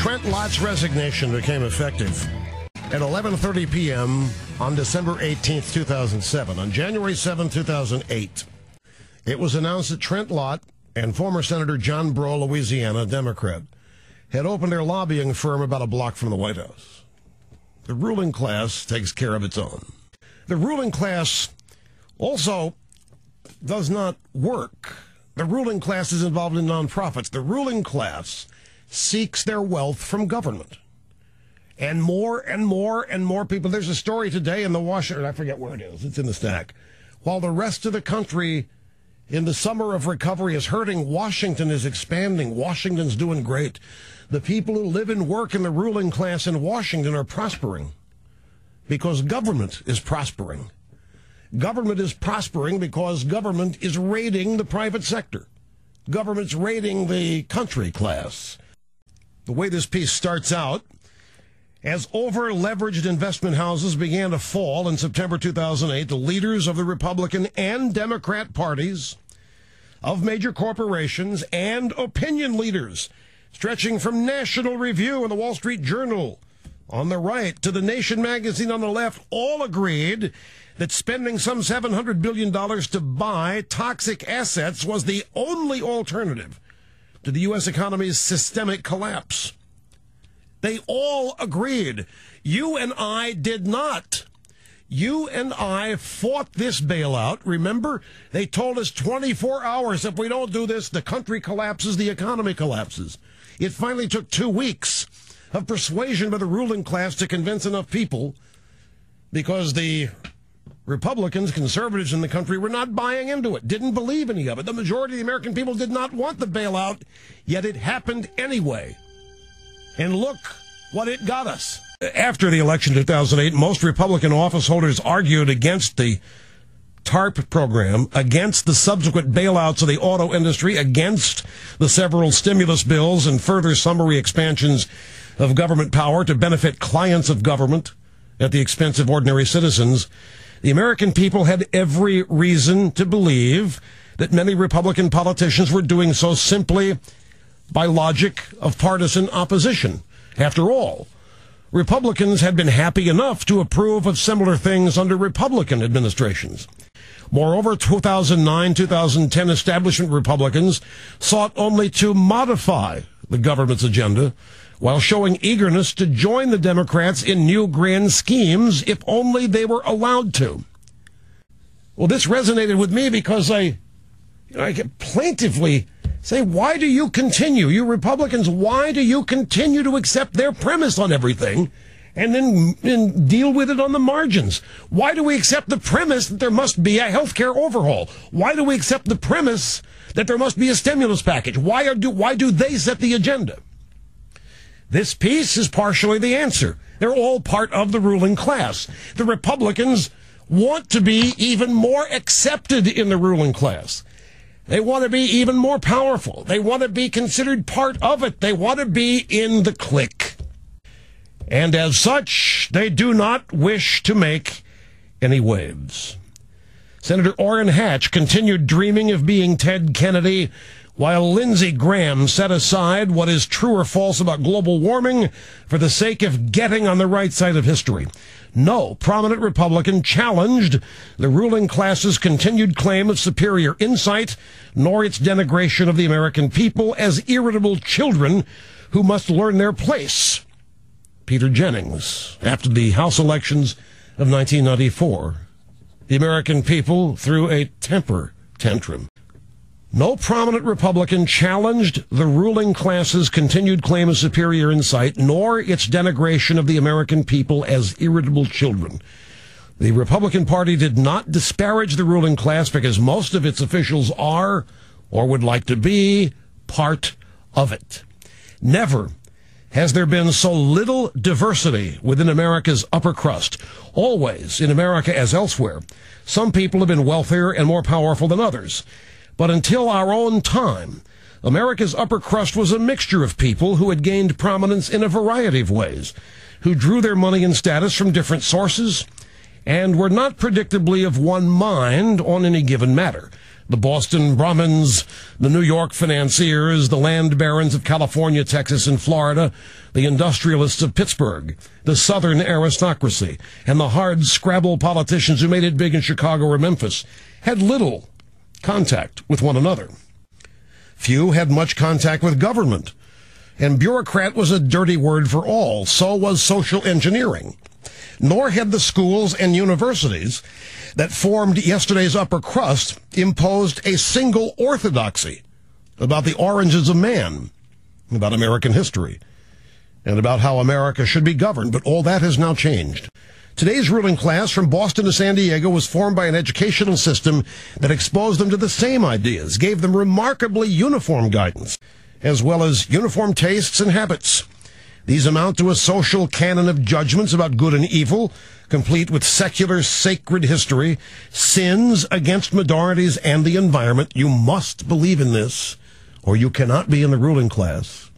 Trent Lott's resignation became effective at 11:30 p.m. on December 18, 2007. On January 7, 2008, it was announced that Trent Lott and former Senator John Breaux, Louisiana, Democrat, had opened their lobbying firm about a block from the White House. The ruling class takes care of its own. The ruling class also does not work. The ruling class is involved in nonprofits. The ruling class seeks their wealth from government. And more and more and more people. There's a story today in the Washington, I forget where it is, it's in the stack. While the rest of the country in the summer of recovery is hurting, Washington is expanding. Washington's doing great. The people who live and work in the ruling class in Washington are prospering because government is prospering. Government is prospering because government is raiding the private sector. Government's raiding the country class. The way this piece starts out, as over-leveraged investment houses began to fall in September 2008, the leaders of the Republican and Democrat parties, of major corporations, and opinion leaders, stretching from National Review and the Wall Street Journal on the right to the Nation magazine on the left, all agreed that spending some $700 billion to buy toxic assets was the only alternative to the U.S. economy's systemic collapse. They all agreed. You and I did not. You and I fought this bailout. Remember, they told us 24 hours. If we don't do this, the country collapses, the economy collapses. It finally took 2 weeks of persuasion by the ruling class to convince enough people, because the Republicans, conservatives in the country, were not buying into it, didn't believe any of it. The majority of the American people did not want the bailout, yet it happened anyway. And look what it got us. After the election in 2008, most Republican office holders argued against the TARP program, against the subsequent bailouts of the auto industry, against the several stimulus bills and further summary expansions of government power to benefit clients of government at the expense of ordinary citizens. The American people had every reason to believe that many Republican politicians were doing so simply by logic of partisan opposition. After all, Republicans had been happy enough to approve of similar things under Republican administrations. Moreover, 2009-2010 establishment Republicans sought only to modify the government's agenda while showing eagerness to join the Democrats in new grand schemes if only they were allowed to. Well, this resonated with me because I plaintively say, why do you continue, you Republicans, why do you continue to accept their premise on everything and then deal with it on the margins? Why do we accept the premise that there must be a health care overhaul? Why do we accept the premise that there must be a stimulus package? Why do they set the agenda? This piece is partially the answer. They're all part of the ruling class. The Republicans want to be even more accepted in the ruling class. They want to be even more powerful. They want to be considered part of it. They want to be in the clique. And as such, they do not wish to make any waves. Senator Orrin Hatch continued dreaming of being Ted Kennedy, while Lindsey Graham set aside what is true or false about global warming for the sake of getting on the right side of history. No prominent Republican challenged the ruling class's continued claim of superior insight, nor its denigration of the American people as irritable children who must learn their place. Peter Jennings, after the House elections of 1994, the American people threw a temper tantrum. No prominent Republican challenged the ruling class's continued claim of superior insight, nor its denigration of the American people as irritable children. The Republican Party did not disparage the ruling class because most of its officials are, or would like to be, part of it. Never has there been so little diversity within America's upper crust. Always, in America as elsewhere, some people have been wealthier and more powerful than others. But until our own time, America's upper crust was a mixture of people who had gained prominence in a variety of ways, who drew their money and status from different sources, and were not predictably of one mind on any given matter. the Boston Brahmins, the New York financiers, the land barons of California, Texas, and Florida, the industrialists of Pittsburgh, the Southern aristocracy, and the hard-scrabble politicians who made it big in Chicago or Memphis had little contact with one another. Few had much contact with government, and bureaucrat was a dirty word for all. So was social engineering. Nor had the schools and universities that formed yesterday's upper crust imposed a single orthodoxy about the origins of man, about American history, and about how America should be governed. But all that has now changed. Today's ruling class from Boston to San Diego was formed by an educational system that exposed them to the same ideas, gave them remarkably uniform guidance, as well as uniform tastes and habits. These amount to a social canon of judgments about good and evil, complete with secular sacred history, sins against minorities and the environment. You must believe in this, or you cannot be in the ruling class.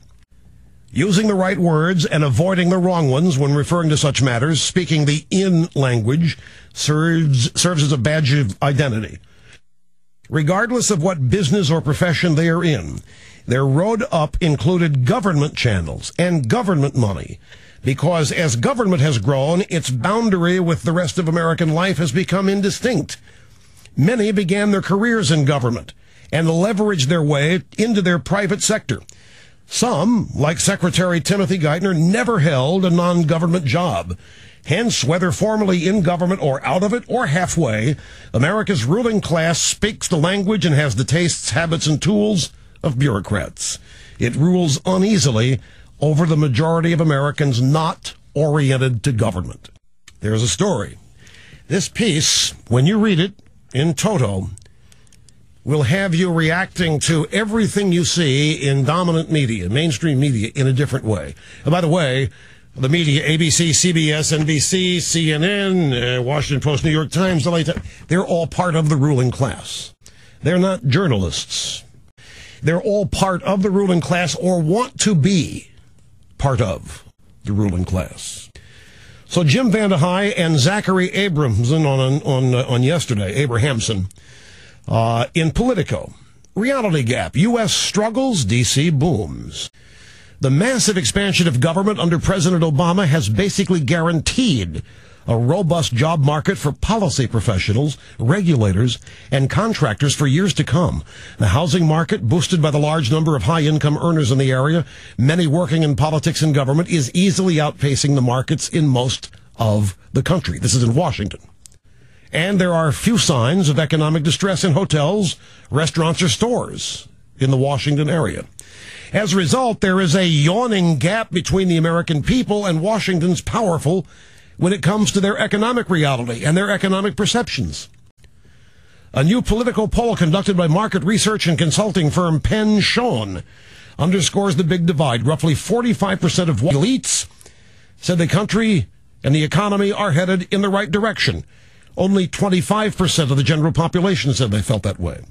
Using the right words and avoiding the wrong ones when referring to such matters, speaking the in language, serves as a badge of identity. Regardless of what business or profession they are in, their road up included government channels and government money, because as government has grown, its boundary with the rest of American life has become indistinct. Many began their careers in government and leveraged their way into their private sector. Some, like Secretary Timothy Geithner, never held a non-government job. Hence, whether formally in government or out of it or halfway, America's ruling class speaks the language and has the tastes, habits, and tools of bureaucrats. It rules uneasily over the majority of Americans not oriented to government. There's a story. This piece, when you read it in toto, will have you reacting to everything you see in dominant media, mainstream media, in a different way. And by the way, the media, ABC, CBS, NBC, CNN, Washington Post, New York Times, LA Times, they're all part of the ruling class. They're not journalists. They're all part of the ruling class or want to be part of the ruling class. So Jim Vandehei and Zachary Abrahamson on yesterday, Abrahamson, in Politico, reality gap, U.S. struggles, D.C. booms. The massive expansion of government under President Obama has basically guaranteed a robust job market for policy professionals, regulators, and contractors for years to come. The housing market, boosted by the large number of high-income earners in the area, many working in politics and government, is easily outpacing the markets in most of the country. This is in Washington. And there are few signs of economic distress in hotels, restaurants, or stores in the Washington area. As a result, there is a yawning gap between the American people and Washington's powerful when it comes to their economic reality and their economic perceptions. A new political poll conducted by market research and consulting firm Penn Schoen underscores the big divide. Roughly 45% of elites said the country and the economy are headed in the right direction. Only 25% of the general population said they felt that way.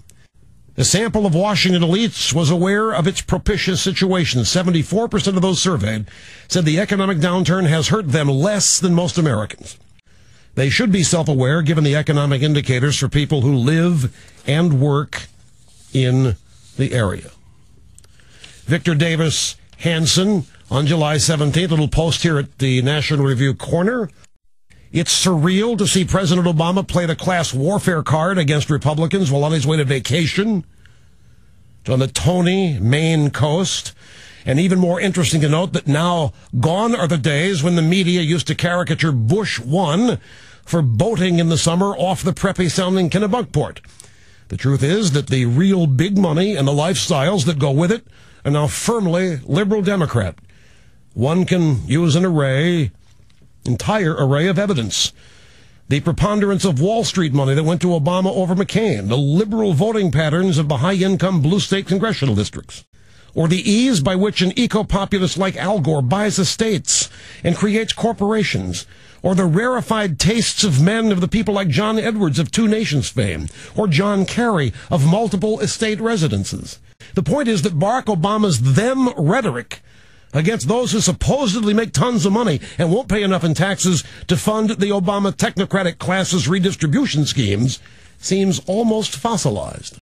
The sample of Washington elites was aware of its propitious situation. 74% of those surveyed said the economic downturn has hurt them less than most Americans. They should be self-aware given the economic indicators for people who live and work in the area. Victor Davis Hanson on July 17th, a little post here at the National Review Corner. It's surreal to see President Obama play the class warfare card against Republicans while on his way to vacation on the Tony, Maine coast. And even more interesting to note that now gone are the days when the media used to caricature Bush 1 for boating in the summer off the preppy-sounding Kennebunkport. The truth is that the real big money and the lifestyles that go with it are now firmly liberal Democrat. One can use an entire array of evidence. The preponderance of Wall Street money that went to Obama over McCain, the liberal voting patterns of the high-income blue state congressional districts, or the ease by which an eco-populist like Al Gore buys estates and creates corporations, or the rarefied tastes of men of the people like John Edwards of Two Nations fame, or John Kerry of multiple estate residences. The point is that Barack Obama's them rhetoric against those who supposedly make tons of money and won't pay enough in taxes to fund the Obama technocratic class's redistribution schemes seems almost fossilized.